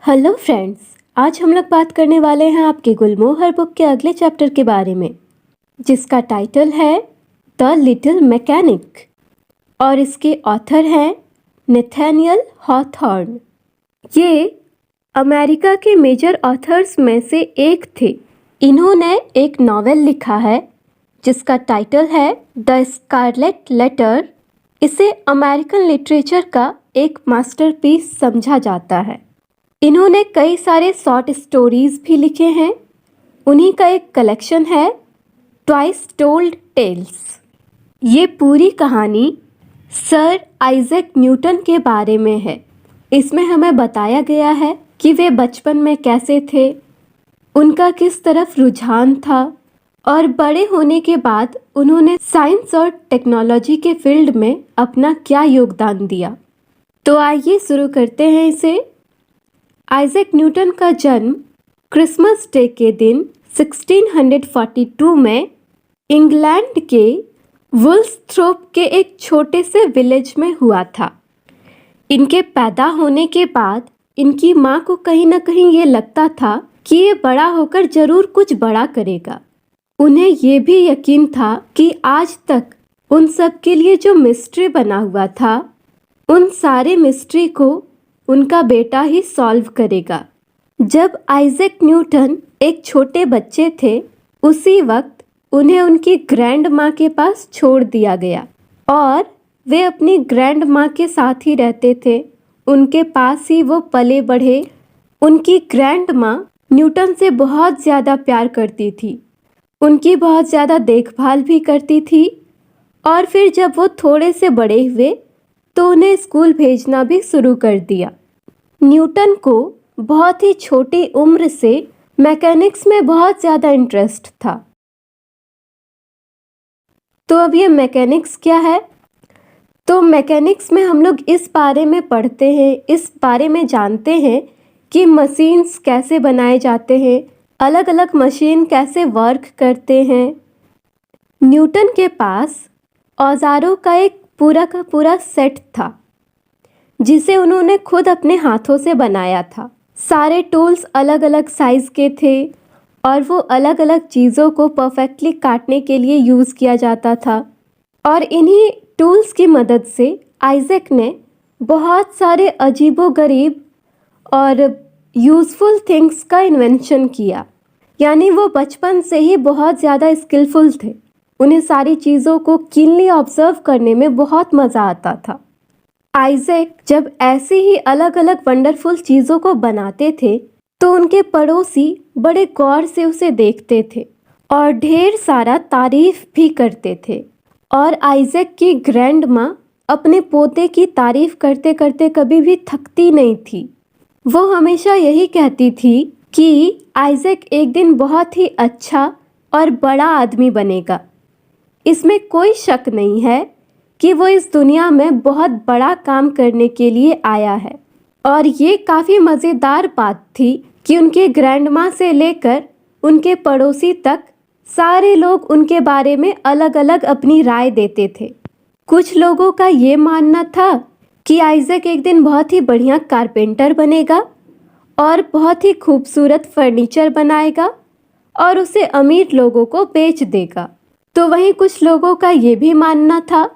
Hello friends, आज हम लोग बात करने वाले हैं आपके गुलमोहर बुक के अगले चैप्टर के बारे में, जिसका टाइटल है द लिटिल मैकेनिक और इसके ऑथर हैं नेथानियल हॉथॉर्न। ये अमेरिका के मेजर ऑथर्स में से एक थे। इन्होंने एक नॉवेल लिखा है जिसका टाइटल है द स्कारलेट लेटर। इसे अमेरिकन लिटरेचर का एक मास्टरपीस समझा जाता है। इन्होंने कई सारे शॉर्ट स्टोरीज भी लिखे हैं। उन्हीं का एक कलेक्शन है ट्वाइस टोल्ड टेल्स। ये पूरी कहानी सर आइजैक न्यूटन के बारे में है। इसमें हमें बताया गया है कि वे बचपन में कैसे थे, उनका किस तरफ रुझान था और बड़े होने के बाद उन्होंने साइंस और टेक्नोलॉजी के फील्ड में अपना क्या योगदान दिया। तो आइए शुरू करते हैं इसे। आइजैक न्यूटन का जन्म क्रिसमस डे के दिन 1642 में इंग्लैंड के वुल्सथ्रोप के एक छोटे से विलेज में हुआ था। इनके पैदा होने के बाद इनकी माँ को कहीं ना कहीं ये लगता था कि ये बड़ा होकर जरूर कुछ बड़ा करेगा। उन्हें ये भी यकीन था कि आज तक उन सब के लिए जो मिस्ट्री बना हुआ था, उन सारे मिस्ट्री को उनका बेटा ही सॉल्व करेगा। जब आइजैक न्यूटन एक छोटे बच्चे थे, उसी वक्त उन्हें उनकी ग्रैंड माँ के पास छोड़ दिया गया और वे अपनी ग्रैंड माँ के साथ ही रहते थे। उनके पास ही वो पले बढ़े। उनकी ग्रैंड माँ न्यूटन से बहुत ज़्यादा प्यार करती थी, उनकी बहुत ज़्यादा देखभाल भी करती थी। और फिर जब वो थोड़े से बड़े हुए तो उन्हें स्कूल भेजना भी शुरू कर दिया। न्यूटन को बहुत ही छोटी उम्र से मैकेनिक्स में बहुत ज़्यादा इंटरेस्ट था। तो अब ये मैकेनिक्स क्या है? तो मैकेनिक्स में हम लोग इस बारे में पढ़ते हैं, इस बारे में जानते हैं कि मशीन्स कैसे बनाए जाते हैं, अलग अलग मशीन कैसे वर्क करते हैं। न्यूटन के पास औजारों का एक पूरा का पूरा सेट था जिसे उन्होंने खुद अपने हाथों से बनाया था। सारे टूल्स अलग अलग साइज़ के थे और वो अलग अलग चीज़ों को परफेक्टली काटने के लिए यूज़ किया जाता था। और इन्हीं टूल्स की मदद से आइजैक ने बहुत सारे अजीबोगरीब और यूज़फुल थिंग्स का इन्वेंशन किया। यानी वो बचपन से ही बहुत ज़्यादा स्किलफुल थे। उन्हें सारी चीज़ों को कीनली ऑब्जर्व करने में बहुत मज़ा आता था। आइजैक जब ऐसी ही अलग अलग वंडरफुल चीज़ों को बनाते थे तो उनके पड़ोसी बड़े गौर से उसे देखते थे और ढेर सारा तारीफ भी करते थे। और आइजैक की ग्रैंड माँ अपने पोते की तारीफ करते करते कभी भी थकती नहीं थी। वो हमेशा यही कहती थी कि आइजैक एक दिन बहुत ही अच्छा और बड़ा आदमी बनेगा। इसमें कोई शक नहीं है कि वो इस दुनिया में बहुत बड़ा काम करने के लिए आया है। और ये काफ़ी मज़ेदार बात थी कि उनके ग्रैंडमा से लेकर उनके पड़ोसी तक सारे लोग उनके बारे में अलग अलग अपनी राय देते थे। कुछ लोगों का ये मानना था कि आइजैक एक दिन बहुत ही बढ़िया कारपेंटर बनेगा और बहुत ही खूबसूरत फर्नीचर बनाएगा और उसे अमीर लोगों को बेच देगा। तो वहीं कुछ लोगों का ये भी मानना था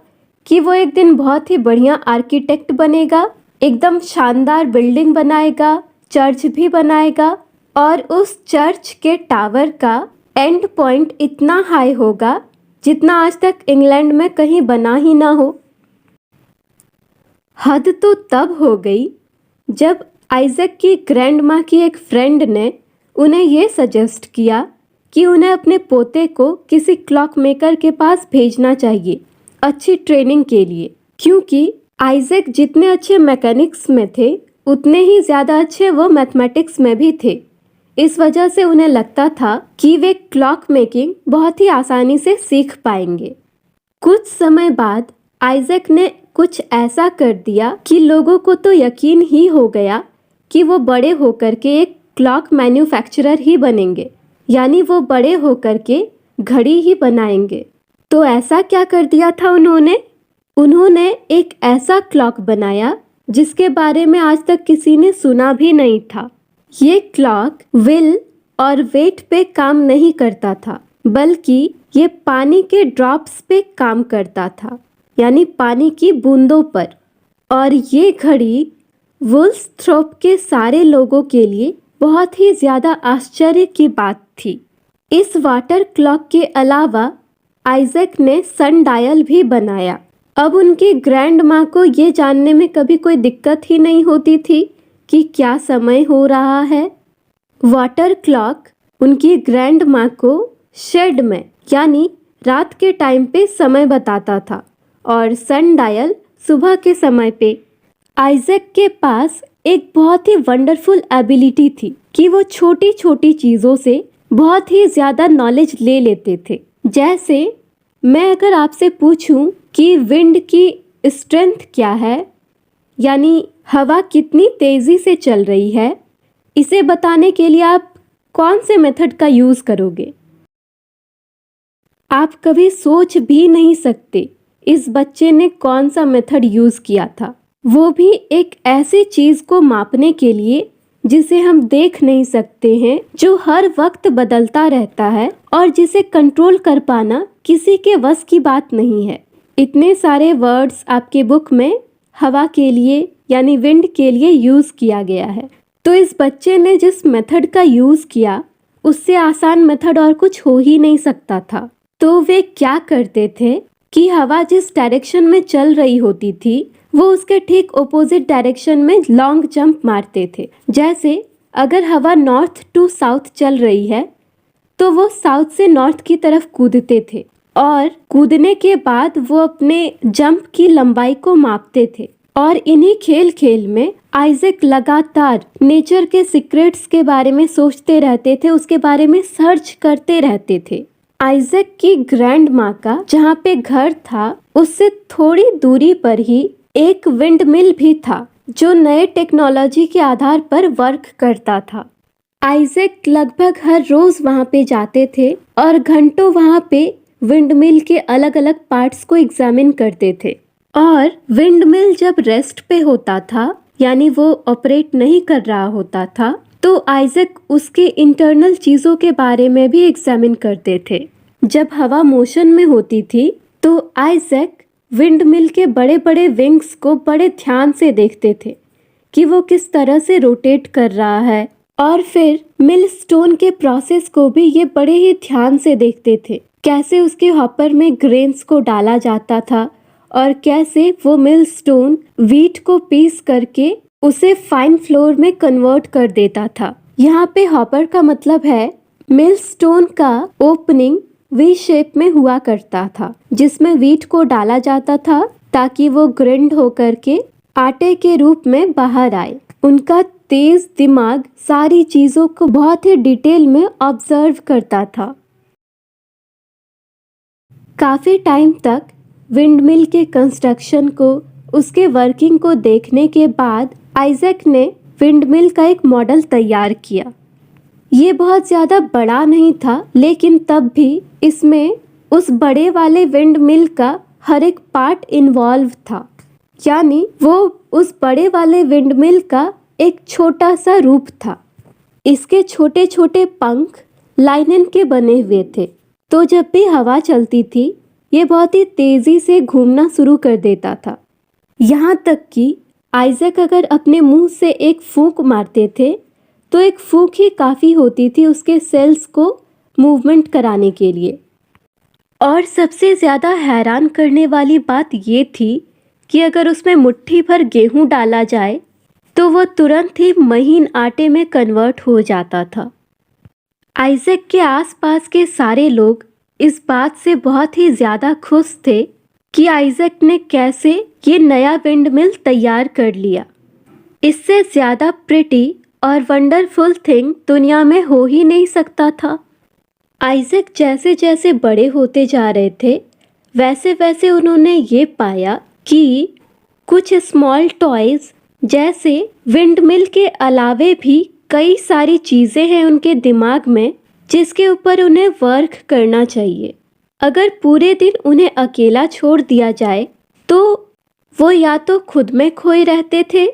कि वो एक दिन बहुत ही बढ़िया आर्किटेक्ट बनेगा, एकदम शानदार बिल्डिंग बनाएगा, चर्च भी बनाएगा और उस चर्च के टावर का एंड पॉइंट इतना हाई होगा जितना आज तक इंग्लैंड में कहीं बना ही ना हो। हद तो तब हो गई जब आइजैक की ग्रैंड माँ की एक फ्रेंड ने उन्हें ये सजेस्ट किया कि उन्हें अपने पोते को किसी क्लॉक मेकर के पास भेजना चाहिए अच्छी ट्रेनिंग के लिए, क्योंकि आइजैक जितने अच्छे मैकेनिक्स में थे उतने ही ज़्यादा अच्छे वो मैथमेटिक्स में भी थे। इस वजह से उन्हें लगता था कि वे क्लॉक मेकिंग बहुत ही आसानी से सीख पाएंगे। कुछ समय बाद आइजैक ने कुछ ऐसा कर दिया कि लोगों को तो यकीन ही हो गया कि वो बड़े होकर के एक क्लॉक मैन्युफैक्चरर ही बनेंगे, यानी वो बड़े होकर के घड़ी ही बनाएंगे। तो ऐसा क्या कर दिया था उन्होंने एक ऐसा क्लॉक बनाया जिसके बारे में आज तक किसी ने सुना भी नहीं था। ये क्लॉक विल और वेट पे काम नहीं करता था, बल्कि ये पानी के ड्रॉप्स पे काम करता था, यानी पानी की बूंदों पर। और ये घड़ी वुल्सथ्रोप के सारे लोगों के लिए बहुत ही ज़्यादा आश्चर्य की बात थी। इस वाटर क्लॉक के अलावा आइजैक ने सनडायल भी बनाया। अब उनकी ग्रैंड माँ को ये जानने में कभी कोई दिक्कत ही नहीं होती थी कि क्या समय हो रहा है। वाटर क्लॉक उनकी ग्रैंड माँ को शेड में यानी रात के टाइम पे समय बताता था और सनडायल सुबह के समय पे। आइजैक के पास एक बहुत ही वंडरफुल एबिलिटी थी कि वो छोटी छोटी चीज़ों से बहुत ही ज़्यादा नॉलेज ले लेते थे। जैसे मैं अगर आपसे पूछूं कि विंड की स्ट्रेंथ क्या है, यानी हवा कितनी तेज़ी से चल रही है, इसे बताने के लिए आप कौन से मेथड का यूज़ करोगे? आप कभी सोच भी नहीं सकते इस बच्चे ने कौन सा मेथड यूज़ किया था, वो भी एक ऐसी चीज़ को मापने के लिए जिसे हम देख नहीं सकते हैं, जो हर वक्त बदलता रहता है और जिसे कंट्रोल कर पाना किसी के वश की बात नहीं है। इतने सारे वर्ड्स आपके बुक में हवा के लिए यानी विंड के लिए यूज़ किया गया है। तो इस बच्चे ने जिस मेथड का यूज़ किया उससे आसान मेथड और कुछ हो ही नहीं सकता था। तो वे क्या करते थे कि हवा जिस डायरेक्शन में चल रही होती थी वो उसके ठीक ऑपोजिट डायरेक्शन में लॉन्ग जंप मारते थे। जैसे अगर हवा नॉर्थ टू साउथ चल रही है तो वो साउथ से नॉर्थ की तरफ कूदते थे और कूदने के बाद वो अपने जंप की लंबाई को मापते थे। और इन्हीं खेल खेल में आइजैक लगातार नेचर के सीक्रेट्स के बारे में सोचते रहते थे, उसके बारे में सर्च करते रहते थे। आइजैक की ग्रैंड माँ का जहाँ पे घर था उससे थोड़ी दूरी पर ही एक विंड मिल भी था जो नए टेक्नोलॉजी के आधार पर वर्क करता था। आइजैक लगभग हर रोज वहाँ पे जाते थे और घंटों वहाँ पे विंड मिल के अलग अलग पार्ट्स को एग्जामिन करते थे। और विंड मिल जब रेस्ट पे होता था यानी वो ऑपरेट नहीं कर रहा होता था तो आइजैक उसके इंटरनल चीज़ों के बारे में भी एग्जामिन करते थे। जब हवा मोशन में होती थी तो आइजैक विंड मिल के बड़े बड़े विंग्स को बड़े ध्यान से देखते थे कि वो किस तरह से रोटेट कर रहा है। और फिर मिल स्टोन के प्रोसेस को भी ये बड़े ही ध्यान से देखते थे, कैसे उसके हॉपर में ग्रेन्स को डाला जाता था और कैसे वो मिल स्टोन व्हीट को पीस करके उसे फाइन फ्लोर में कन्वर्ट कर देता था। यहाँ पे हॉपर का मतलब है मिल स्टोन का ओपनिंग वी शेप में हुआ करता था जिसमें व्हीट को डाला जाता था ताकि वो ग्राइंड होकर के आटे के रूप में बाहर आए। उनका तेज दिमाग सारी चीजों को बहुत ही डिटेल में ऑब्जर्व करता था। काफी टाइम तक विंडमिल के कंस्ट्रक्शन को, उसके वर्किंग को देखने के बाद आइजैक ने विंडमिल का एक मॉडल तैयार किया। ये बहुत ज़्यादा बड़ा नहीं था लेकिन तब भी इसमें उस बड़े वाले विंडमिल का हर एक पार्ट इन्वॉल्व था, यानी वो उस बड़े वाले विंडमिल का एक छोटा सा रूप था। इसके छोटे छोटे पंख लाइनन के बने हुए थे, तो जब भी हवा चलती थी ये बहुत ही तेज़ी से घूमना शुरू कर देता था। यहाँ तक कि आइजैक अगर अपने मुंह से एक फूंक मारते थे तो एक फूंक ही काफ़ी होती थी उसके सेल्स को मूवमेंट कराने के लिए। और सबसे ज़्यादा हैरान करने वाली बात ये थी कि अगर उसमें मुट्ठी भर गेहूं डाला जाए तो वो तुरंत ही महीन आटे में कन्वर्ट हो जाता था। आइजैक के आसपास के सारे लोग इस बात से बहुत ही ज़्यादा खुश थे कि आइजैक ने कैसे ये नया विंडमिल तैयार कर लिया। इससे ज़्यादा प्रिटी और वंडरफुल थिंग दुनिया में हो ही नहीं सकता था। आइजैक जैसे जैसे बड़े होते जा रहे थे वैसे वैसे उन्होंने ये पाया कि कुछ स्मॉल टॉयज़ जैसे विंडमिल के अलावे भी कई सारी चीज़ें हैं उनके दिमाग में जिसके ऊपर उन्हें वर्क करना चाहिए। अगर पूरे दिन उन्हें अकेला छोड़ दिया जाए तो वो या तो खुद में खोए रहते थे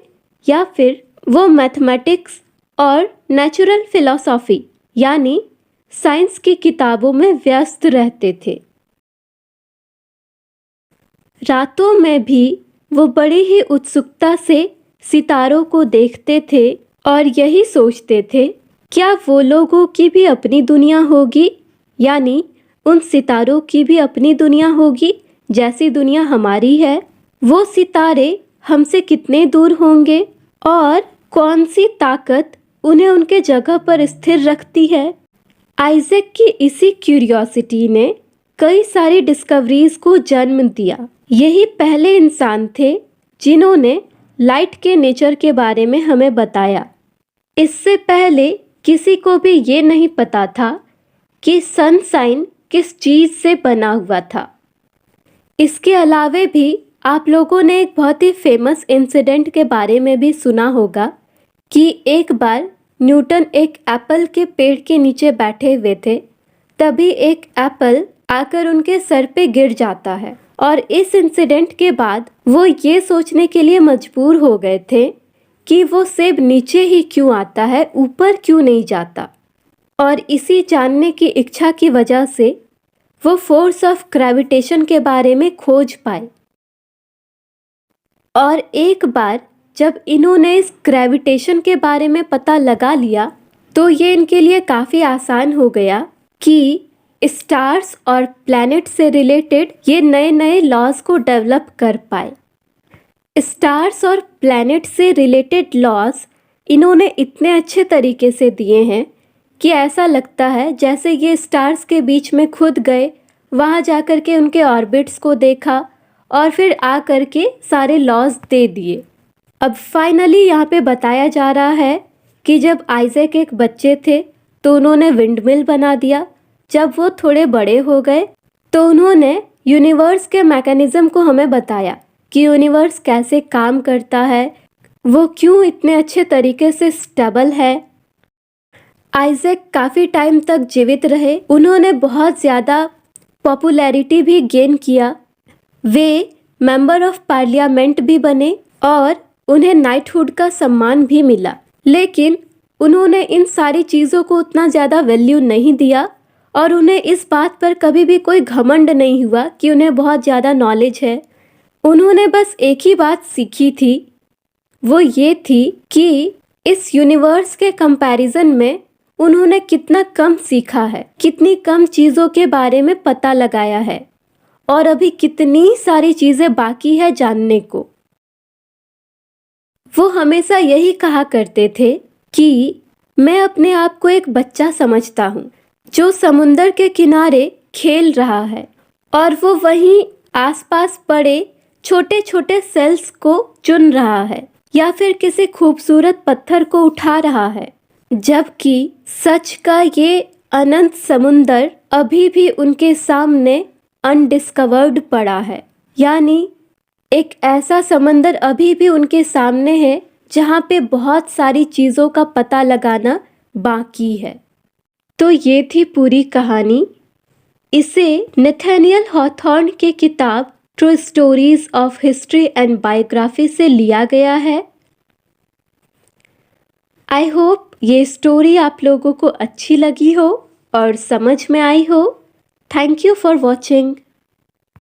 या फिर वो मैथमेटिक्स और नेचुरल फिलॉसफी यानी साइंस की किताबों में व्यस्त रहते थे। रातों में भी वो बड़ी ही उत्सुकता से सितारों को देखते थे और यही सोचते थे, क्या वो लोगों की भी अपनी दुनिया होगी, यानी उन सितारों की भी अपनी दुनिया होगी जैसी दुनिया हमारी है। वो सितारे हमसे कितने दूर होंगे और कौन सी ताकत उन्हें उनके जगह पर स्थिर रखती है। आइजैक की इसी क्यूरियोसिटी ने कई सारी डिस्कवरीज को जन्म दिया। यही पहले इंसान थे जिन्होंने लाइट के नेचर के बारे में हमें बताया। इससे पहले किसी को भी ये नहीं पता था कि सनशाइन किस चीज़ से बना हुआ था। इसके अलावे भी आप लोगों ने एक बहुत ही फेमस इंसिडेंट के बारे में भी सुना होगा कि एक बार न्यूटन एक एप्पल के पेड़ के नीचे बैठे हुए थे, तभी एक एप्पल आकर उनके सर पे गिर जाता है और इस इंसिडेंट के बाद वो ये सोचने के लिए मजबूर हो गए थे कि वो सेब नीचे ही क्यों आता है, ऊपर क्यों नहीं जाता। और इसी जानने की इच्छा की वजह से वो फोर्स ऑफ ग्रेविटेशन के बारे में खोज पाए। और एक बार जब इन्होंने इस ग्रेविटेशन के बारे में पता लगा लिया तो ये इनके लिए काफ़ी आसान हो गया कि स्टार्स और प्लैनेट से रिलेटेड ये नए नए लॉज को डेवलप कर पाए। स्टार्स और प्लैनेट से रिलेटेड लॉज इन्होंने इतने अच्छे तरीके से दिए हैं कि ऐसा लगता है जैसे ये स्टार्स के बीच में खुद गए, वहाँ जा कर के उनके ऑर्बिट्स को देखा और फिर आ कर के सारे लॉज दे दिए। अब फाइनली यहाँ पे बताया जा रहा है कि जब आइजैक एक बच्चे थे तो उन्होंने विंडमिल बना दिया। जब वो थोड़े बड़े हो गए तो उन्होंने यूनिवर्स के मैकेनिज्म को हमें बताया कि यूनिवर्स कैसे काम करता है, वो क्यों इतने अच्छे तरीके से स्टेबल है। आइजैक काफ़ी टाइम तक जीवित रहे, उन्होंने बहुत ज़्यादा पॉपुलैरिटी भी गेन किया। वे मेंबर ऑफ पार्लियामेंट भी बने और उन्हें नाइटहुड का सम्मान भी मिला। लेकिन उन्होंने इन सारी चीज़ों को उतना ज़्यादा वैल्यू नहीं दिया और उन्हें इस बात पर कभी भी कोई घमंड नहीं हुआ कि उन्हें बहुत ज़्यादा नॉलेज है। उन्होंने बस एक ही बात सीखी थी, वो ये थी कि इस यूनिवर्स के कंपैरिजन में उन्होंने कितना कम सीखा है, कितनी कम चीज़ों के बारे में पता लगाया है और अभी कितनी सारी चीज़ें बाकी है जानने को। वो हमेशा यही कहा करते थे कि मैं अपने आप को एक बच्चा समझता हूँ जो समुंदर के किनारे खेल रहा है और वो वहीं आसपास पड़े छोटे छोटे सेल्स को चुन रहा है या फिर किसी खूबसूरत पत्थर को उठा रहा है, जबकि सच का ये अनंत समुंदर अभी भी उनके सामने अनडिस्कवर्ड पड़ा है। यानी एक ऐसा समंदर अभी भी उनके सामने है जहाँ पे बहुत सारी चीज़ों का पता लगाना बाकी है। तो ये थी पूरी कहानी। इसे नथानियल हॉथॉर्न के किताब true stories of history and biography से लिया गया है। आई होप ये स्टोरी आप लोगों को अच्छी लगी हो और समझ में आई हो। Thank you for watching.